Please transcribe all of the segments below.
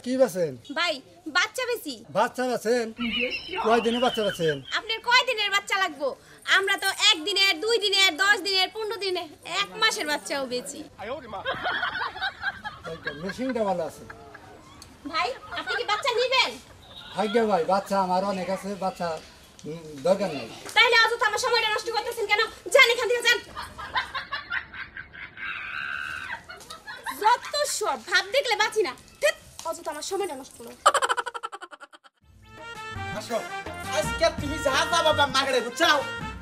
কি বেছেন ভাই বাচ্চা বেশি বাচ্চা বেছেন কয় দিনে বাচ্চা বেছেন আপনার কয় দিনের বাচ্চা লাগবে আমরা তো 1 দিনের 2 দিনের 10 দিনের 15 দিনের 1 মাসের বাচ্চাও বেচি মেশিনটা ভালো আছে ভাই আপনি কি বাচ্চা নেবেন ভাগ্য ভাই বাচ্চা আমার অনেক আছে বাচ্চা দরকার নেই তাইলে আজ তো আমার সময়টা নষ্ট করতেছেন কেন যান এখান থেকে যান যত সব ভাব দেখলে বাঁচি না অত তো আমার সময়টা নষ্ট করো আসো আজকে তুমি যা যা বাবা মাগড়ে বুঝাও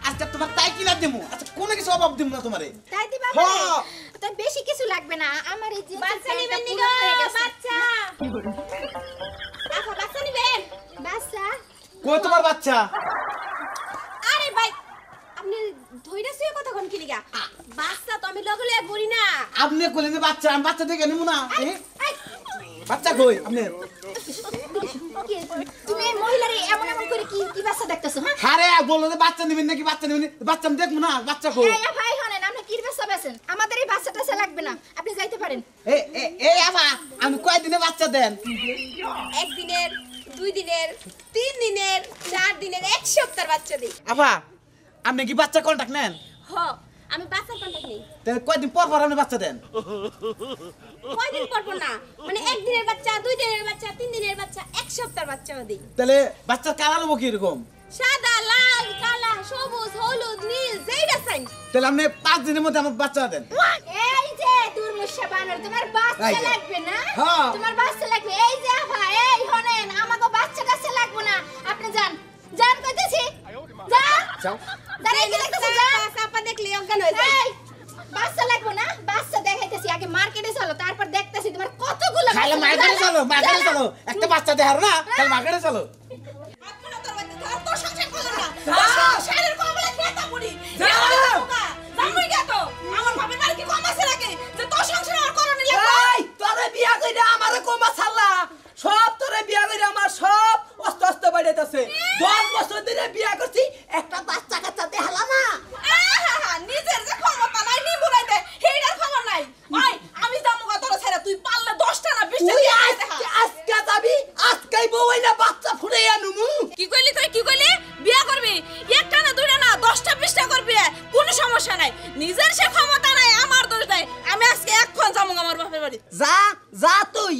আজকে তোমার তাই কিনা দেবো আচ্ছা কোনো কিছু অভাব দেবো না তোমারে তাই দিবা হ্যাঁ তো বেশি কিছু লাগবে না আমার এই যে বাচ্চা নেবেন নি গো বাচ্চা আপা বাচ্চা নেবেন বাচ্চা কই তোমার বাচ্চা আরে ভাই আপনি ধইরা শুয়ে কথা কোন কি লিগা বাচ্চা তো আমি লগলে এক গড়ি না আপনি কইলেন যে বাচ্চা আমি বাচ্চা দেখে নিব না বাচ্চা কই আপনি তুমি এই মহিলারে এমন এমন করে কি কি বাচ্চা দেখতেছো হ্যাঁ আরে বললো যে বাচ্চা নেবেন নাকি বাচ্চা নেবেন বাচ্চা আমি দেখবো না বাচ্চা কই এই ভাই হনেন আপনি কি বাচ্চা বেছেন আমাদের এই বাচ্চাটা লাগবে না আপনি যাইতে পারেন এ এ এই আমা আমি কয় দিনে বাচ্চা দেন 1 দিনের 2 দিনের 3 দিনের 4 দিনের 1 সপ্তাহের বাচ্চা দেই আপা আপনি কি বাচ্চা কন্টাক্ট নেন হ আমি বাচ্চার কন্টাক্ট নেই তাহলে কয়দিন পর পর আপনি বাচ্চা দেন কয়দিন পর পর না মানে 1 দিনের বাচ্চা 2 দিনের বাচ্চা 3 দিনের বাচ্চা 1 সপ্তাহের বাচ্চা দেই তাহলে বাচ্চার কালার হবো কি এরকম সাদা লাল কালা সবুজ হলুদ নীল যেইটা চাই তাহলে আপনি 5 দিনের মধ্যে আমার বাচ্চা দেন এই যে দুর্মুষা বানর তোমার বাচ্চা এই যে। লাগবে না হ্যাঁ। তোমার বাচ্চা লাগবে এই যে ভাই এই হনেন আমাকে বাচ্চা কাছে লাগবে না আপনি যান যান কইতেছি যান যাও দাঁড়াই কি দেখতেছ যান আপা দেখলে অজ্ঞান হয়ে যায় এই বাচ্চা লাগবে না বাচ্চা দেখাইতেছি আগে মার্কেটে চলো তারপর দেখতেছি তোমার কতগুলো খাইলে মার্কেটে চলো মার্কেটে চলো একটা বাচ্চা দেখার না তাহলে মার্কেটে চলো তোরে বিয়া কইরা আমারে কোমা ছাড়লা সব তোরে বিয়া কইরা আমার সব অস্ত অস্ত বাইরেতেছে 10 বছর ধরে বিয়া করছি একটা বাচ্চা কাচ্চা দেখালা না নিজের যে ক্ষমতা নাই নি বুড়াইতে হেইটার খবর নাই ওই আমি যামু গা তোর ছেড়ে তুই পারলে 10টা না 20টা তুই দিয়ে আজকে আজকে যাবি আজকেই বউ না বাচ্চা ফুটাইয়া নুমু কি কইলি তুই কি কইলি বিয়া করবি একটা না দুইটা না 10টা 20টা করবি কোনো সমস্যা নাই নিজের সে ক্ষমতা নাই আমার দোষ নাই আমি আজকে এখন যামু আমার বাপের বাড়ি যা যা তুই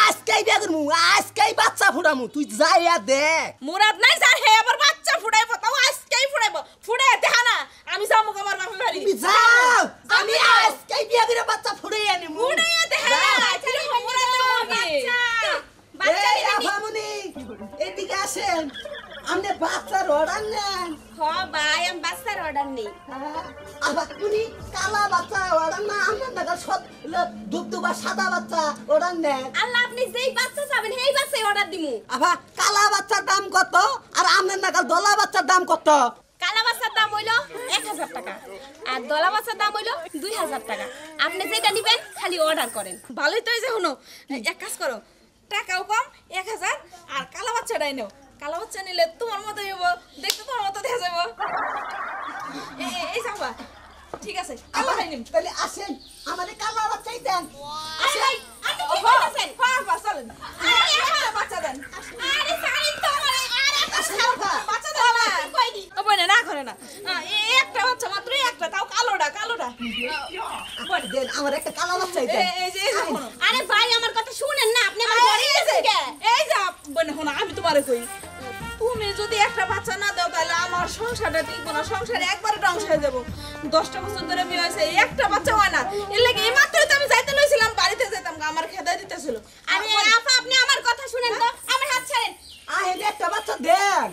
আজকেই বিয়া করমু আজকেই বাচ্চা ফুটামু তুই যাইয়া দেখ মুরাদ নাই যার হে আবার বাচ্চা ফুটাইবো তাও আজকেই ফুটাইবো ফুটাই দেখা না আমি যামু আমার বাপের বাড়ি তুমি যাও আমি আজকেই বিয়া করে বাচ্চা ফুটাইয়া নিমু ফুটাইয়া দেখা না আরে মুরাদ বাচ্চা বাচ্চা এই আফামনি এদিকে আসেন আপনি বাচ্চার অর্ডার নেন হ ভাই আমি বাচ্চার অর্ডার নেই আবার তুমি কালা বাচ্চা অর্ডার না আপনার নাকি দুবদুবা সাদা বাচ্চা অর্ডার নেন আল্লাহ আপনি যেই বাচ্চা চাবেন সেই বাচ্চাই অর্ডার দিমু আবার কালা বাচ্চার দাম কত আর আপনার নাকি দলা বাচ্চার দাম কত কালা বাচ্চার দাম হইলো 1000 টাকা আর দলা বাচ্চার দাম হইলো 2000 টাকা আপনি যেটা নেবেন খালি অর্ডার করেন ভালোই তো এই যে শুনো এক কাজ করো টাকাও কম 1000 আর কালা বাচ্চাটাই নাও কালা বাচ্চা নিলে তোমার মতো হইব দেখতে তোমার মতো দেখা যাবে এই যাবা ঠিক আছে কালাটাই নিন তাহলে আসেন আমাদের কালা বাচ্চাই দেন আসেন আপনি কি কইতেছেন বাস চলেন আরে একটা বাচ্চা দেন আরে সাইন তো আমারে আরে বাচ্চা দাও না কই দি ও বনে না করে না একটা বাচ্চা মাত্র একটা তাও কালোটা আবার দেন আমার একটা কালা বাচ্চাই দেন এই যে আরে ভাই আমার কথা শুনেন না আপনি আমার ঘরে গেছেন কে এই যে বনে শোনা আমি তোমারে কই তুমি যদি একটা বাচ্চা না দাও তাহলে আমার সংসারটা টিকবো না সংসারে একবারে ধ্বংস হয়ে যাবো 10টা বছর ধরে বিয়ে হয়েছে একটা বাচ্চা হয় না এর লাগে এই মাত্রই তো আমি যাইতে লইছিলাম বাড়িতে যেতাম আমার খেদা দিতেছিল আরে আপা আপনি আমার কথা শুনেন তো আমার হাত ছাড়েন আহে একটা বাচ্চা দেন